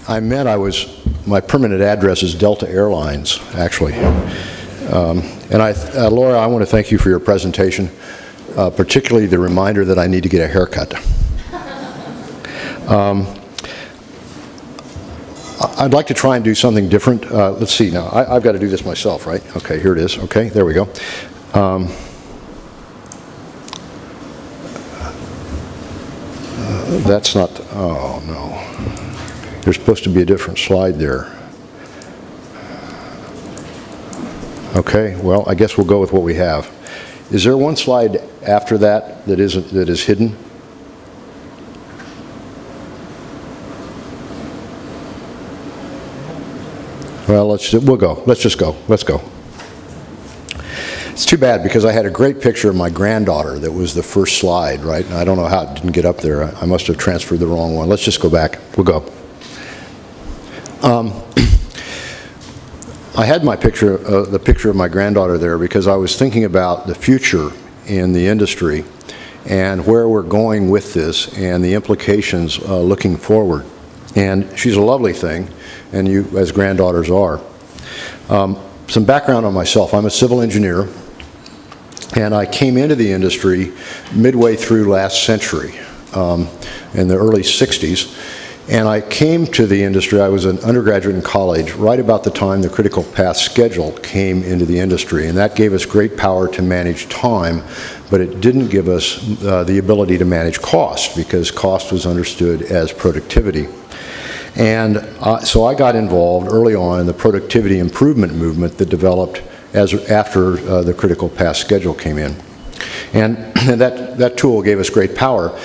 I meant my permanent address is Delta Airlines, actually. And Laura, I want to thank you for your presentation, particularly the reminder that I need to get a haircut. I'd like to try and do something different. Let's see now. I've got to do this myself, right? Okay, here it is. Okay, there we go. That's not, oh no. There's supposed to be a different slide there. Okay, well, I guess we'll go with what we have. Is there one slide after that that is hidden? Well, let's just go. Let's go. It's too bad because I had a great picture of my granddaughter that was the first slide, right? And I don't know how it didn't get up there. I must have transferred the wrong one. Let's just go back. We'll go. I had my picture, the picture of my granddaughter there because I was thinking about the future in the industry and where we're going with this and the implications looking forward. And she's a lovely thing, and you, as granddaughters, are. Some background on myself. I'm a civil engineer, and I came into the industry midway through last century, in the early 60s. And I came to the industry, I was an undergraduate in college, right about the time the critical path schedule came into the industry. And that gave us great power to manage time, but it didn't give us the ability to manage cost, because cost was understood as productivity. And so I got involved early on in the productivity improvement movement that developed after the critical path schedule came in. And that tool gave us great power.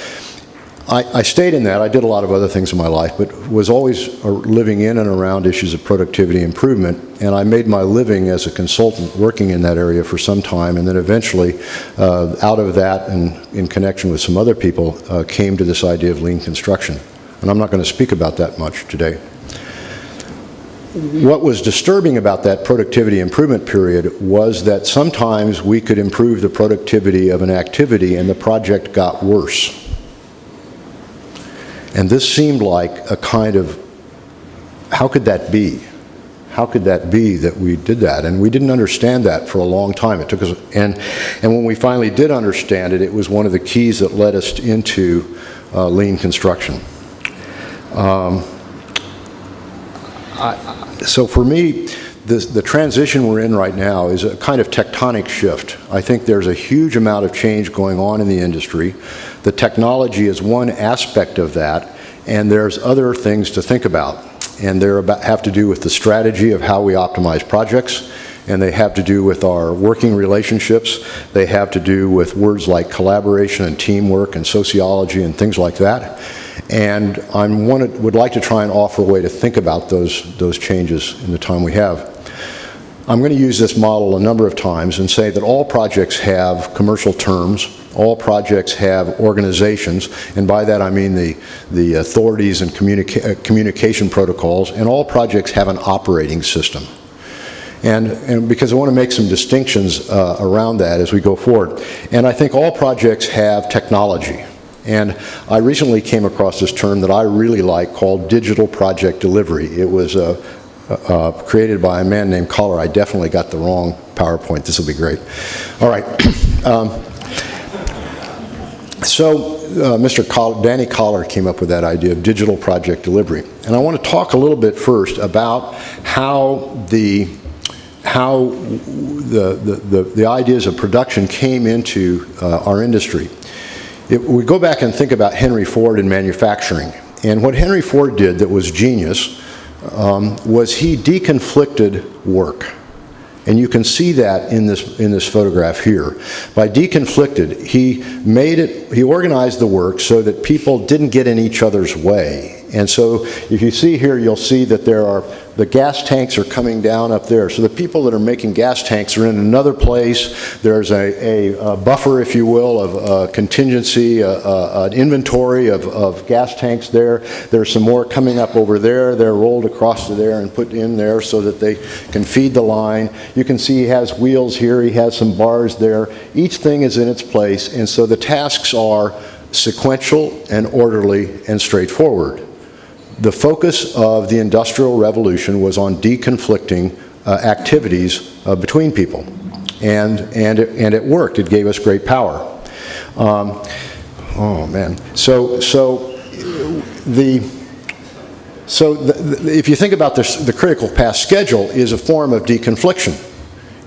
I stayed in that. I did a lot of other things in my life, but was always living in and around issues of productivity improvement. And I made my living as a consultant working in that area for some time. And then eventually, out of that and in connection with some other people, came to this idea of lean construction. And I'm not going to speak about that much today. What was disturbing about that productivity improvement period was that sometimes we could improve the productivity of an activity and the project got worse. And this seemed like a kind of, how could that be? How could that be that we did that? And we didn't understand that for a long time. It took us, and when we finally did understand it, it was one of the keys that led us into lean construction. So for me, the transition we're in right now is a kind of tectonic shift. I think there's a huge amount of change going on in the industry. The technology is one aspect of that, and there's other things to think about. And they have to do with the strategy of how we optimize projects, and they have to do with our working relationships. They have to do with words like collaboration and teamwork and sociology and things like that. And I would like to try and offer a way to think about those changes in the time we have. I'm going to use this model a number of times and say that all projects have commercial terms, all projects have organizations, and by that I mean the authorities and communication protocols, and all projects have an operating system. And because I want to make some distinctions around that as we go forward. And I think all projects have technology. And I recently came across this term that I really like called digital project delivery. It was created by a man named Collar. I definitely got the wrong PowerPoint. This will be great. All right. So Danny Collar came up with that idea of digital project delivery. And I want to talk a little bit first about how the ideas of production came into our industry. We go back and think about Henry Ford in manufacturing. And what Henry Ford did that was genius was he deconflicted work. And you can see that in this photograph here. By deconflicted, he organized the work so that people didn't get in each other's way. And so if you see here, you'll see that the gas tanks are coming down up there. So the people that are making gas tanks are in another place. There's a buffer, if you will, of contingency, an inventory of gas tanks there. There's some more coming up over there. They're rolled across to there and put in there so that they can feed the line. You can see he has wheels here. He has some bars there. Each thing is in its place, and so the tasks are sequential and orderly and straightforward. the focus of the Industrial Revolution was on deconflicting activities between people. And it worked. It gave us great power. Oh, man. If you think about this, the critical path schedule is a form of deconfliction.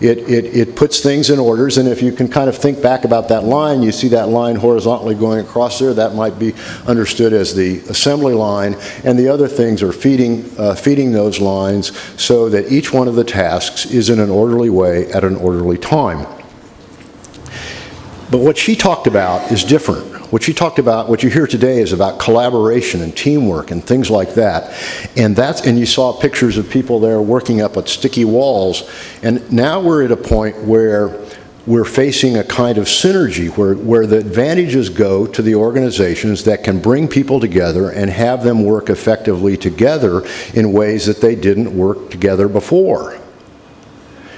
It puts things in orders, and if you can kind of think back about that line, you see that line horizontally going across there, that might be understood as the assembly line, and the other things are feeding those lines so that each one of the tasks is in an orderly way at an orderly time. But what she talked about is different. What she talked about, what you hear today, is about collaboration and teamwork and things like that. And you saw pictures of people there working up at sticky walls. And now we're at a point where we're facing a kind of synergy where the advantages go to the organizations that can bring people together and have them work effectively together in ways that they didn't work together before.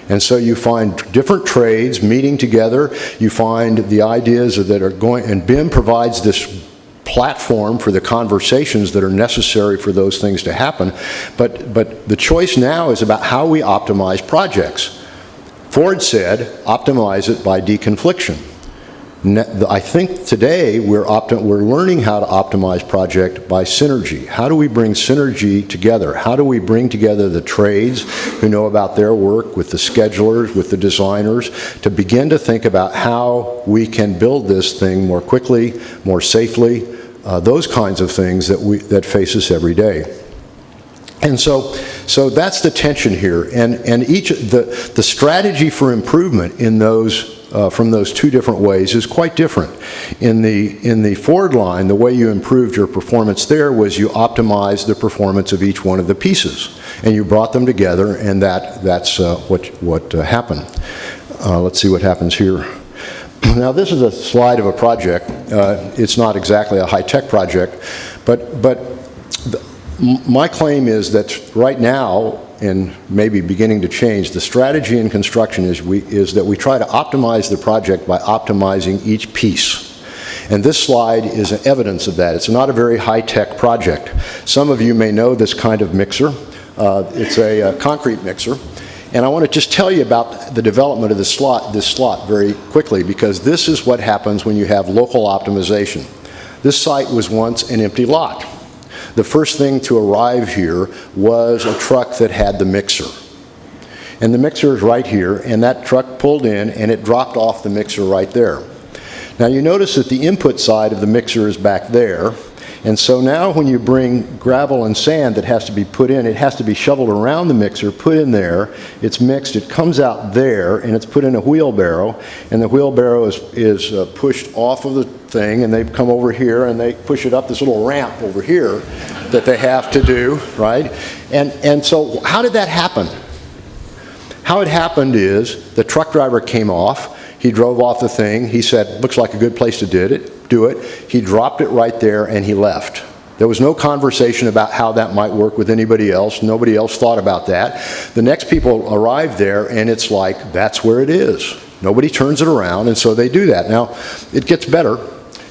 And so you find different trades meeting together, you find the ideas that are going, and BIM provides this platform for the conversations that are necessary for those things to happen. But the choice now is about how we optimize projects. Ford said, optimize it by deconfliction. I think today we're learning how to optimize project by synergy. How do we bring synergy together? How do we bring together the trades who know about their work with the schedulers, with the designers, to begin to think about how we can build this thing more quickly, more safely, those kinds of things that face us every day. And so that's the tension here, and the strategy for improvement in those from those two different ways is quite different. In the Ford line, the way you improved your performance there was you optimized the performance of each one of the pieces, and you brought them together, and that's what happened. Let's see what happens here. Now this is a slide of a project. It's not exactly a high-tech project, but my claim is that right now, and maybe beginning to change, the strategy in construction is that we try to optimize the project by optimizing each piece. And this slide is an evidence of that. It's not a very high-tech project. Some of you may know this kind of mixer. It's a concrete mixer. And I want to just tell you about the development of this slot very quickly, because this is what happens when you have local optimization. This site was once an empty lot. The first thing to arrive here was a truck that had the mixer. And the mixer is right here, and that truck pulled in and it dropped off the mixer right there. Now you notice that the input side of the mixer is back there, and so now when you bring gravel and sand that has to be put in, it has to be shoveled around the mixer, put in there, it's mixed, it comes out there, and it's put in a wheelbarrow, and the wheelbarrow is pushed off of the thing, and they come over here and they push it up this little ramp over here that they have to do, right? And so how did that happen? How it happened is the truck driver came off, he drove off the thing, he said, looks like a good place to do it. He dropped it right there and he left. There was no conversation about how that might work with anybody else. Nobody else thought about that. The next people arrived there and it's like, that's where it is. Nobody turns it around, and so they do that. Now, it gets better.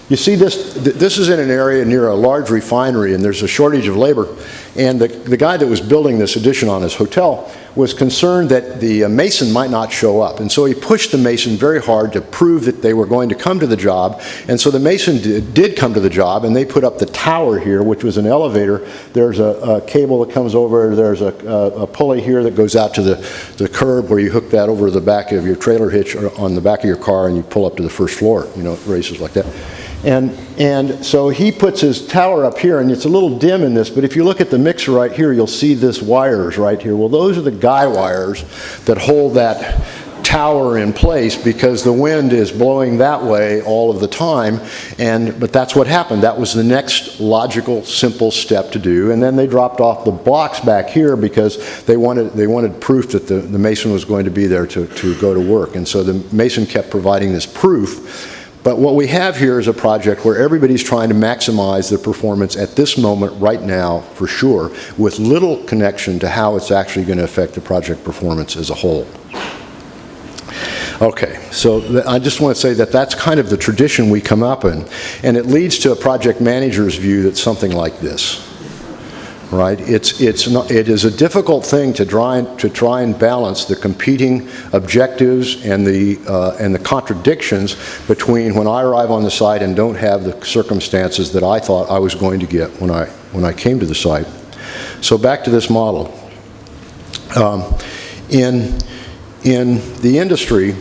You see this is in an area near a large refinery, and there's a shortage of labor. And the guy that was building this addition on his hotel was concerned that the mason might not show up. And so he pushed the mason very hard to prove that they were going to come to the job. And so the mason did come to the job, and they put up the tower here, which was an elevator. There's a cable that comes over. There's a pulley here that goes out to the curb where you hook that over the back of your trailer hitch or on the back of your car, and you pull up to the first floor. You know, it races like that. And so he puts his tower up here, and it's a little dim in this, but if you look at the mixer right here, you'll see this wires right here. Well, those are the guy wires that hold that tower in place, because the wind is blowing that way all of the time. But that's what happened. That was the next logical, simple step to do. And then they dropped off the blocks back here because they wanted proof that the mason was going to be there to go to work. And so the mason kept providing this proof. But what we have here is a project where everybody's trying to maximize the performance at this moment right now, for sure, with little connection to how it's actually going to affect the project performance as a whole. Okay, so I just want to say that that's kind of the tradition we come up in, and it leads to a project manager's view that's something like this. right? It is a difficult thing to try and balance the competing objectives and the contradictions between when I arrive on the site and don't have the circumstances that I thought I was going to get when I came to the site. So back to this model. In the industry,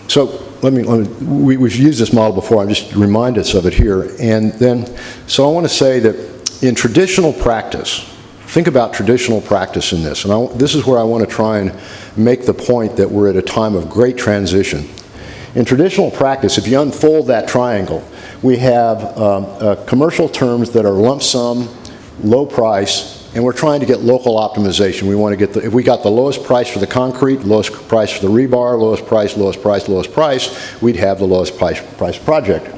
so we've used this model before. I'm just reminded us of it here. And then, so I want to say that in traditional practice, think about traditional practice in this. And this is where I want to try and make the point that we're at a time of great transition. In traditional practice, if you unfold that triangle, we have commercial terms that are lump sum, low price, and we're trying to get local optimization. We want to get if we got the lowest price for the concrete, lowest price for the rebar, lowest price, we'd have the lowest price project.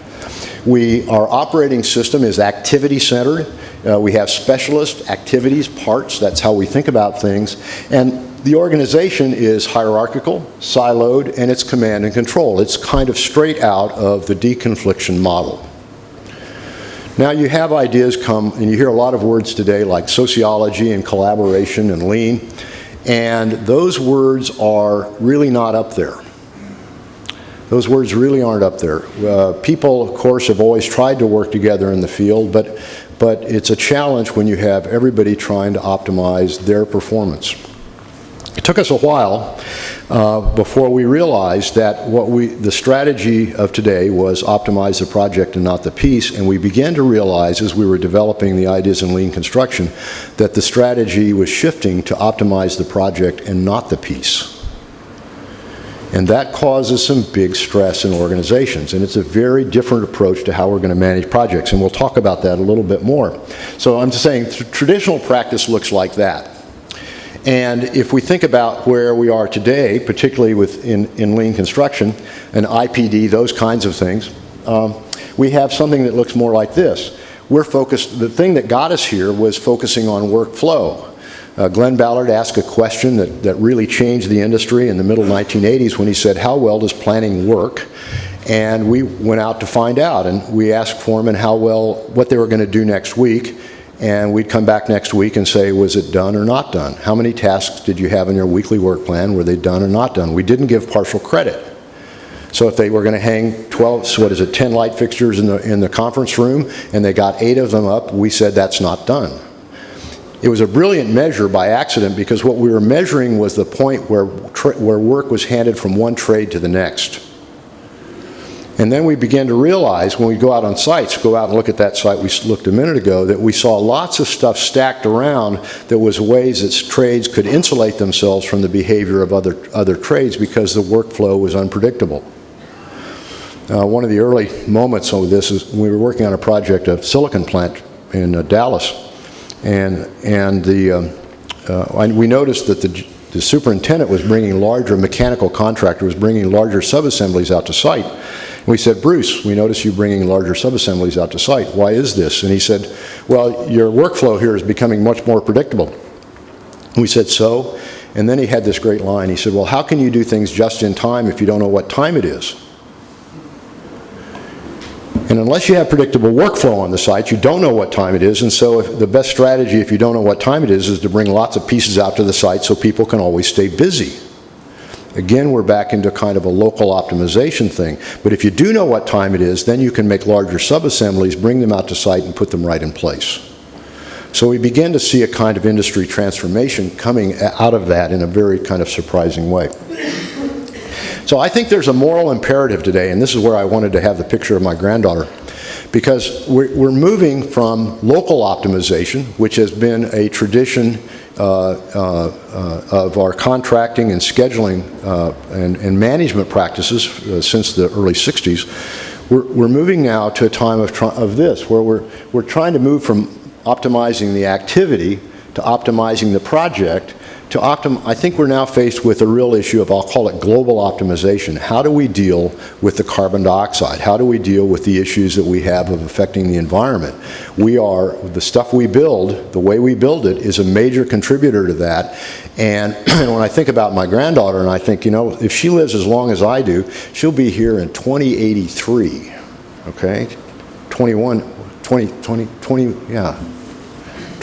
Our operating system is activity centered. We have specialist activities, parts, that's how we think about things. And the organization is hierarchical, siloed, and it's command and control. It's kind of straight out of the deconfliction model. Now you have ideas come, and you hear a lot of words today like sociology and collaboration and lean, and those words are really not up there. Those words really aren't up there. People, of course, have always tried to work together in the field, but it's a challenge when you have everybody trying to optimize their performance. It took us a while before we realized that the strategy of today was optimize the project and not the piece, and we began to realize as we were developing the ideas in lean construction that the strategy was shifting to optimize the project and not the piece. And that causes some big stress in organizations, and it's a very different approach to how we're going to manage projects, and we'll talk about that a little bit more. So I'm just saying traditional practice looks like that. And if we think about where we are today, particularly in lean construction and IPD, those kinds of things, we have something that looks more like this. We're focused, the thing that got us here was focusing on workflow. Glenn Ballard asked a question that really changed the industry in the middle 1980s when he said, how well does planning work? And we went out to find out, and we asked foremen what they were going to do next week. And we'd come back next week and say, was it done or not done? How many tasks did you have in your weekly work plan? Were they done or not done? We didn't give partial credit. So if they were going to hang 10 light fixtures in the conference room, and they got 8 of them up, we said that's not done. It was a brilliant measure by accident because what we were measuring was the point where work was handed from one trade to the next. And then we began to realize when we go out on sites, go out and look at that site we looked a minute ago, that we saw lots of stuff stacked around that was ways that trades could insulate themselves from the behavior of other trades because the workflow was unpredictable. One of the early moments of this is when we were working on a project, a silicon plant in Dallas, and we noticed that the superintendent was bringing mechanical contractor was bringing larger subassemblies out to site. And we said, Bruce, we notice you bringing larger subassemblies out to site. Why is this? And he said, well, your workflow here is becoming much more predictable. And we said, so? And then he had this great line. He said, well, how can you do things just in time if you don't know what time it is? And unless you have predictable workflow on the site, you don't know what time it is. And so the best strategy, if you don't know what time it is to bring lots of pieces out to the site so people can always stay busy. Again, we're back into kind of a local optimization thing. But if you do know what time it is, then you can make larger subassemblies, bring them out to site, and put them right in place. So we begin to see a kind of industry transformation coming out of that in a very kind of surprising way. So I think there's a moral imperative today, and this is where I wanted to have the picture of my granddaughter, because we're moving from local optimization, which has been a tradition of our contracting and scheduling and management practices since the early 60s. We're moving now to a time of this, where we're trying to move from optimizing the activity to optimizing the project. I think we're now faced with a real issue of, I'll call it global optimization. How do we deal with the carbon dioxide? How do we deal with the issues that we have of affecting the environment? The stuff we build, the way we build it, is a major contributor to that. And when I think about my granddaughter, and I think, if she lives as long as I do, she'll be here in 2083, okay? 20,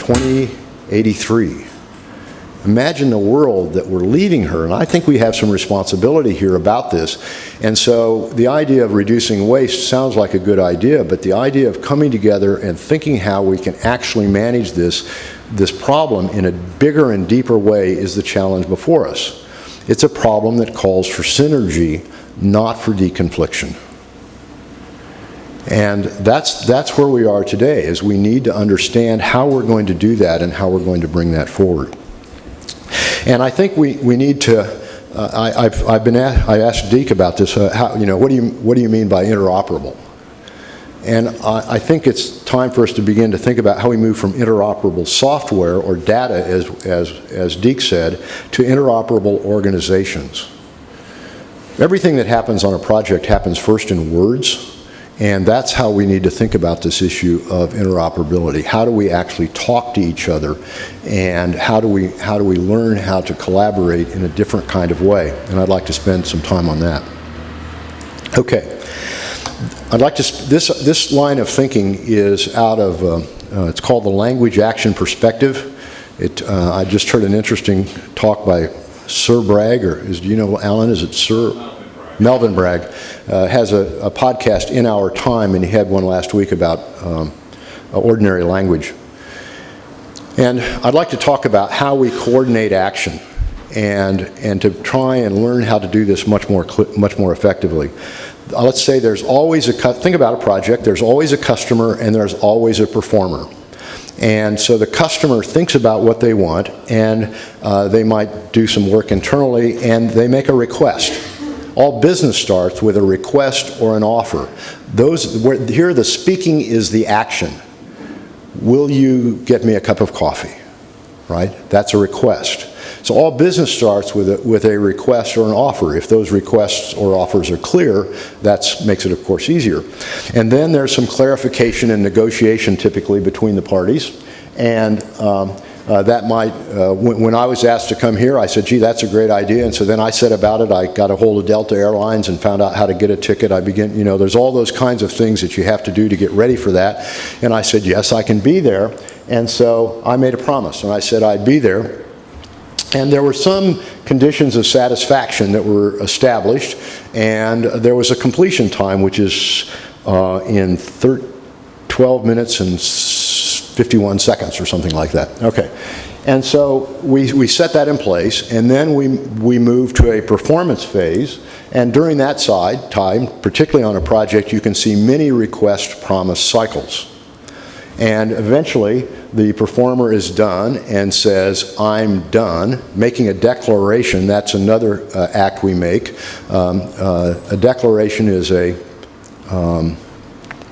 2083. Imagine the world that we're leaving her, and I think we have some responsibility here about this. And so the idea of reducing waste sounds like a good idea, but the idea of coming together and thinking how we can actually manage this problem in a bigger and deeper way is the challenge before us. It's a problem that calls for synergy, not for deconfliction. And that's where we are today, is we need to understand how we're going to do that and how we're going to bring that forward. And I think we need to, I asked Deke about this, what do you mean by interoperable? And I think it's time for us to begin to think about how we move from interoperable software or data, as Deke said, to interoperable organizations. Everything that happens on a project happens first in words. And that's how we need to think about this issue of interoperability. How do we actually talk to each other, and how do we learn how to collaborate in a different kind of way? And I'd like to spend some time on that. Okay, I'd like to. This line of thinking is out of. It's called the language action perspective. I just heard an interesting talk by Sir Bragg, or do you know Alan? Is it Sir? Melvin Bragg has a podcast, In Our Time, and he had one last week about ordinary language. And I'd like to talk about how we coordinate action and to try and learn how to do this much more effectively. Let's say there's always think about a project, there's always a customer and there's always a performer. And so the customer thinks about what they want, and they might do some work internally, and they make a request. All business starts with a request or an offer. Here the speaking is the action. Will you get me a cup of coffee? Right? That's a request. So all business starts with a request or an offer. If those requests or offers are clear, that makes it, of course, easier. And then there's some clarification and negotiation typically between the parties. And that might, when I was asked to come here, I said, gee, that's a great idea. And so then I said about it, I got a hold of Delta Airlines and found out how to get a ticket. There's all those kinds of things that you have to do to get ready for that. And I said, yes, I can be there. And so I made a promise, and I said I'd be there. And there were some conditions of satisfaction that were established, and there was a completion time, which is in 12 minutes and 51 seconds or something like that. Okay. And so we set that in place, and then we moved to a performance phase. And during that time, particularly on a project, you can see many request promise cycles. And eventually, the performer is done and says, I'm done, making a declaration. That's another act we make. A declaration is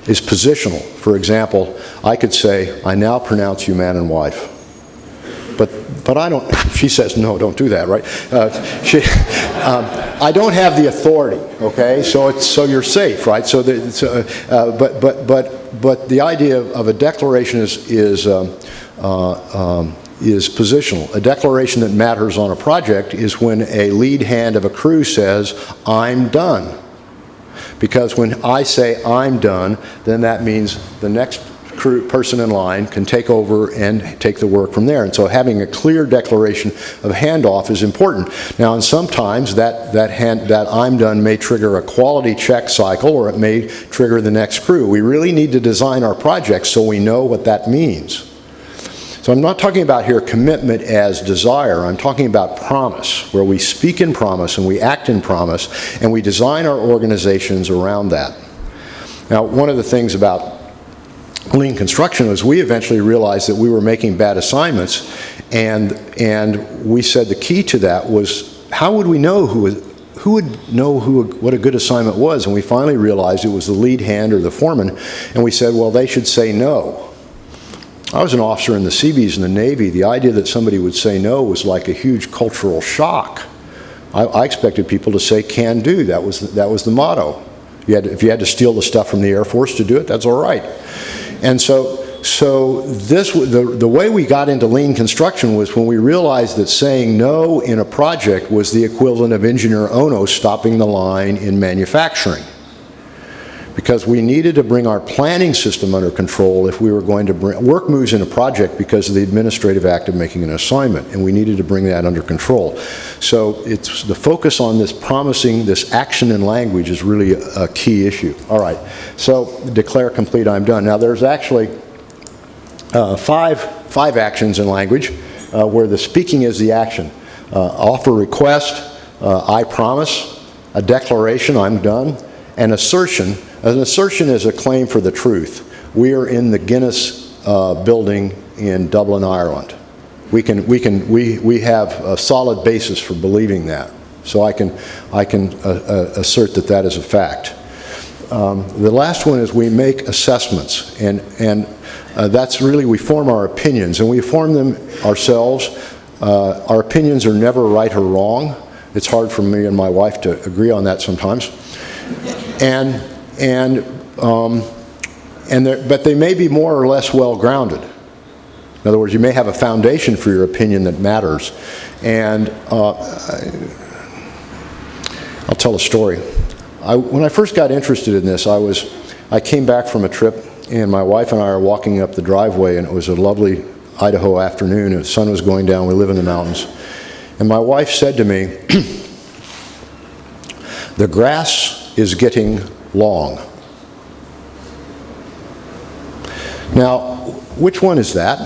positional. For example, I could say, I now pronounce you man and wife. But I don't, she says, no, don't do that, right? I don't have the authority, okay? So you're safe, right? But the idea of a declaration is positional. A declaration that matters on a project is when a lead hand of a crew says, I'm done. Because when I say I'm done, then that means the next person in line can take over and take the work from there. And so having a clear declaration of handoff is important. Now, and sometimes that I'm done may trigger a quality check cycle, or it may trigger the next crew. We really need to design our projects so we know what that means. So I'm not talking about here commitment as desire. I'm talking about promise, where we speak in promise and we act in promise, and we design our organizations around that. Now, one of the things about lean construction was we eventually realized that we were making bad assignments, and we said the key to that was, how would we know what a good assignment was? And we finally realized it was the lead hand or the foreman, and we said, well, they should say no. I was an officer in the Seabees in the Navy. The idea that somebody would say no was like a huge cultural shock. I expected people to say can do. That was the motto. If you had to steal the stuff from the Air Force to do it, that's all right. And so the way we got into lean construction was when we realized that saying no in a project was the equivalent of Engineer Ono stopping the line in manufacturing. because we needed to bring our planning system under control if we were going to bring, work moves in a project because of the administrative act of making an assignment, and we needed to bring that under control. So it's the focus on this promising, this action in language is really a key issue. All right, so declare complete, I'm done. Now there's actually five actions in language where the speaking is the action. Offer request, I promise, a declaration, I'm done, an assertion. An assertion is a claim for the truth. We are in the Guinness building in Dublin, Ireland. We have a solid basis for believing that. So I can assert that that is a fact. The last one is we make assessments, and that's really, we form our opinions, and we form them ourselves. Our opinions are never right or wrong. It's hard for me and my wife to agree on that sometimes. But they may be more or less well-grounded. In other words, you may have a foundation for your opinion that matters. And I'll tell a story. When I first got interested in this, I came back from a trip, and my wife and I are walking up the driveway, and it was a lovely Idaho afternoon, and the sun was going down. We live in the mountains. And my wife said to me, "The grass is getting long." Now, which one is that?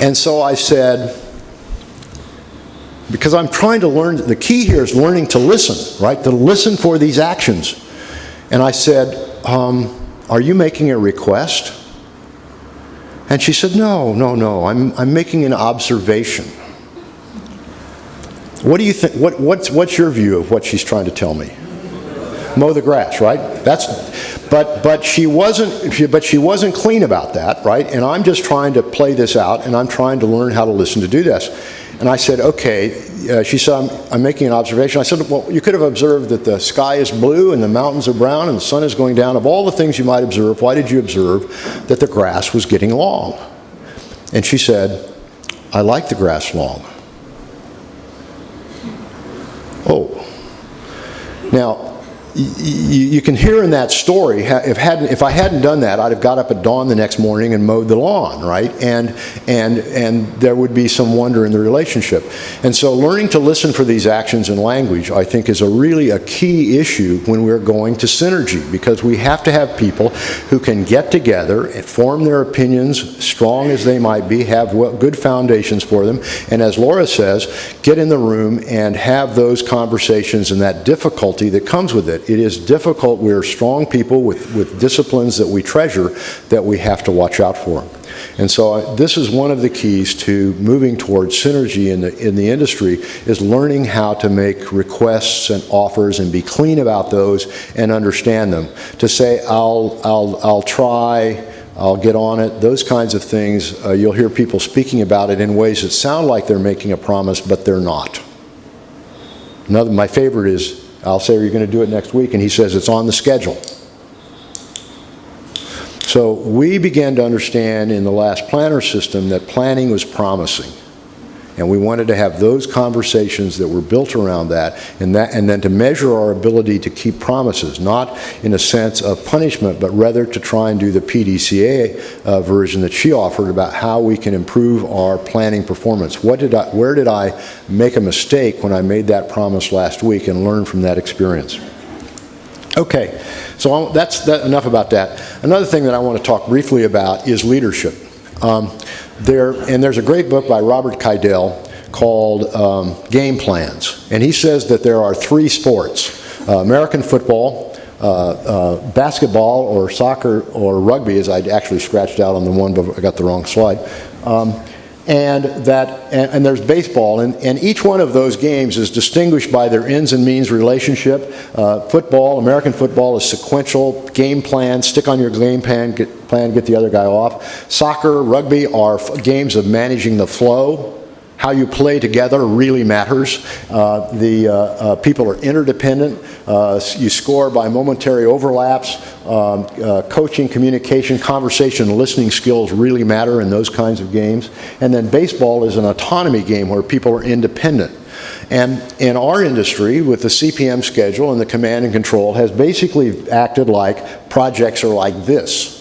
And so I said, because I'm trying to learn, the key here is learning to listen, right? To listen for these actions. And I said, are you making a request? And she said, no, I'm making an observation. What do you think, what's your view of what she's trying to tell me? Mow the grass, right? But she wasn't clean about that, right? And I'm just trying to play this out, and I'm trying to learn how to listen to do this. And I said, okay. She said, I'm making an observation. I said, well, you could have observed that the sky is blue and the mountains are brown and the sun is going down. Of all the things you might observe, why did you observe that the grass was getting long? And she said, I like the grass long. Oh. Now, you can hear in that story, if I hadn't done that, I'd have got up at dawn the next morning and mowed the lawn, right? And there would be some wonder in the relationship. And so learning to listen for these actions in language, I think, is really a key issue when we're going to synergy, because we have to have people who can get together and form their opinions, strong as they might be, have good foundations for them, and as Laura says, get in the room and have those conversations and that difficulty that comes with it. It is difficult. We're strong people with disciplines that we treasure that we have to watch out for. And so this is one of the keys to moving towards synergy in the industry, is learning how to make requests and offers and be clean about those and understand them. To say, I'll try, I'll get on it, those kinds of things, you'll hear people speaking about it in ways that sound like they're making a promise, but they're not. My favorite is, I'll say, are you going to do it next week? And he says, it's on the schedule. So we began to understand in the last planner system that planning was promising. And we wanted to have those conversations that were built around that, and then to measure our ability to keep promises, not in a sense of punishment, but rather to try and do the PDCA version that she offered about how we can improve our planning performance. Where did I make a mistake when I made that promise last week, and learn from that experience? Okay, so that's enough about that. Another thing that I want to talk briefly about is leadership. There's a great book by Robert Kydell called Game Plans, and he says that there are three sports: American football, basketball or soccer or rugby, as I'd actually scratched out on the one, but I got the wrong slide, and there's baseball, and each one of those games is distinguished by their ends and means relationship. Football, American football, is sequential, game plan, stick on your game plan, get the other guy off. Soccer, rugby are games of managing the flow. How you play together really matters. People are interdependent. You score by momentary overlaps. Coaching, communication, conversation, listening skills really matter in those kinds of games. And then baseball is an autonomy game where people are independent. And in our industry, with the CPM schedule and the command and control, has basically acted like projects are like this.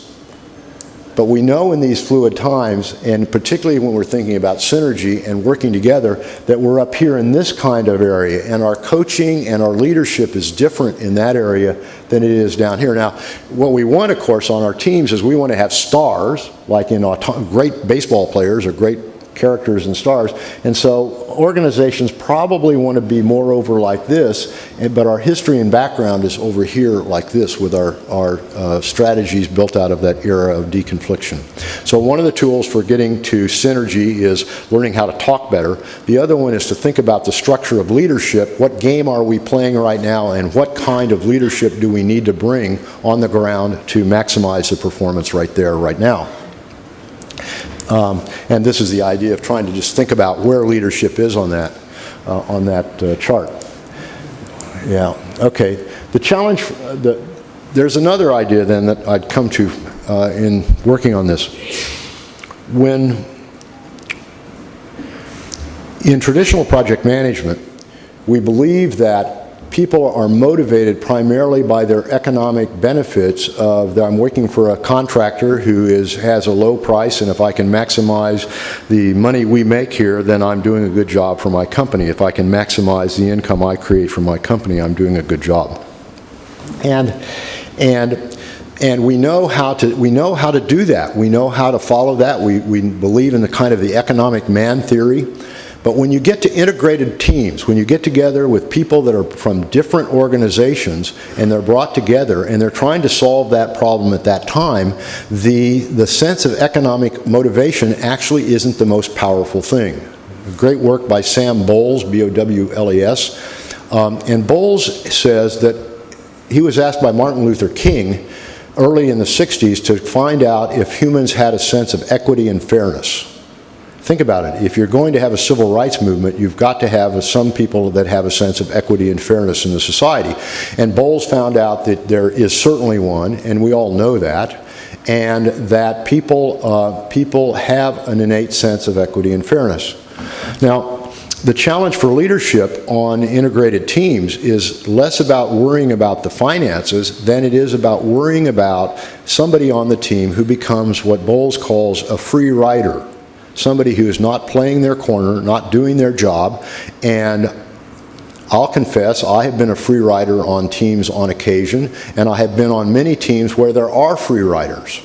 But we know in these fluid times, and particularly when we're thinking about synergy and working together, that we're up here in this kind of area, and our coaching and our leadership is different in that area than it is down here. Now, what we want, of course, on our teams is we want to have stars, like in great baseball players or great characters and stars, and so organizations probably want to be more over like this, but our history and background is over here like this with our strategies built out of that era of deconfliction. So one of the tools for getting to synergy is learning how to talk better. The other one is to think about the structure of leadership. What game are we playing right now, and what kind of leadership do we need to bring on the ground to maximize the performance right there, right now? And this is the idea of trying to just think about where leadership is on that chart. Yeah, okay. The challenge, there's another idea then that I'd come to in working on this. When in traditional project management, we believe that people are motivated primarily by their economic benefits of I'm working for a contractor who has a low price, and if I can maximize the money we make here, then I'm doing a good job for my company. If I can maximize the income I create for my company, I'm doing a good job. And we know how to do that. We know how to follow that. We believe in the kind of the economic man theory. But when you get to integrated teams, when you get together with people that are from different organizations and they're brought together and they're trying to solve that problem at that time, the sense of economic motivation actually isn't the most powerful thing. Great work by Sam Bowles, B-O-W-L-E-S. And Bowles says that he was asked by Martin Luther King early in the 60s to find out if humans had a sense of equity and fairness. Think about it. If you're going to have a civil rights movement, you've got to have some people that have a sense of equity and fairness in the society. And Bowles found out that there is certainly one, and we all know that, and that people have an innate sense of equity and fairness. Now, the challenge for leadership on integrated teams is less about worrying about the finances than it is about worrying about somebody on the team who becomes what Bowles calls a free rider. Somebody who is not playing their corner, not doing their job. And I'll confess, I have been a free rider on teams on occasion, and I have been on many teams where there are free riders.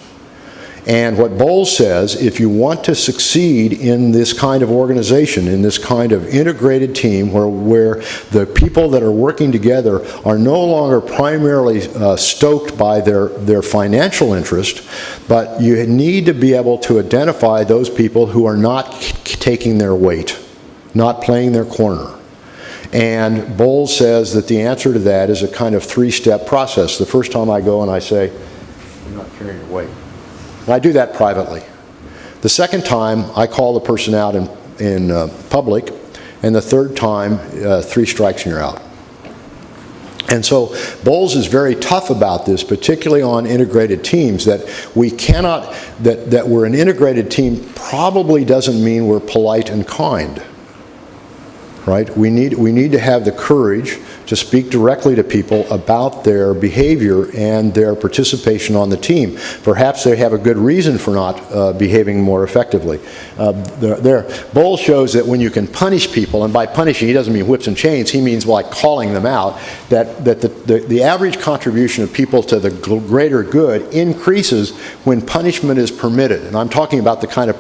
And what Bowles says, if you want to succeed in this kind of organization, in this kind of integrated team where the people that are working together are no longer primarily stoked by their financial interest, but you need to be able to identify those people who are not taking their weight, not playing their corner. And Bowles says that the answer to that is a kind of three-step process. The first time I go and I say, you're not carrying your weight. And I do that privately. The second time, I call the person out in public, and the third time, 3 strikes and you're out. And so Bowles is very tough about this, particularly on integrated teams, that we cannot, that we're an integrated team probably doesn't mean we're polite and kind. Right? We need to have the courage to speak directly to people about their behavior and their participation on the team. Perhaps they have a good reason for not behaving more effectively. Bowles shows that when you can punish people, and by punishing he doesn't mean whips and chains, he means like calling them out, that the average contribution of people to the greater good increases when punishment is permitted. And I'm talking about the kind of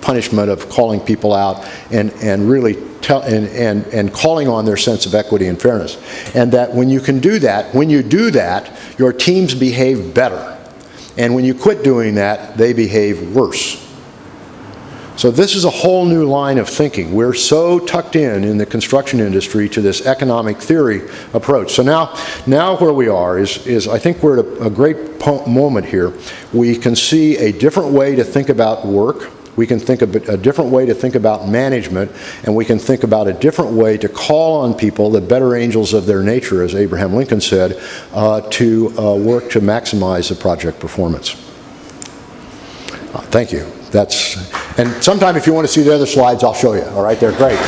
punishment of calling people out and really and calling on their sense of equity and fairness. And that when you can do that, your teams behave better. And when you quit doing that, they behave worse. So this is a whole new line of thinking. We're so tucked in the construction industry to this economic theory approach. So now where we are is I think we're at a great moment here. We can see a different way to think about work. We can think of a different way to think about management, and we can think about a different way to call on people, the better angels of their nature, as Abraham Lincoln said, to work to maximize the project performance. Thank you. And sometime if you want to see the other slides, I'll show you. All right, they're great.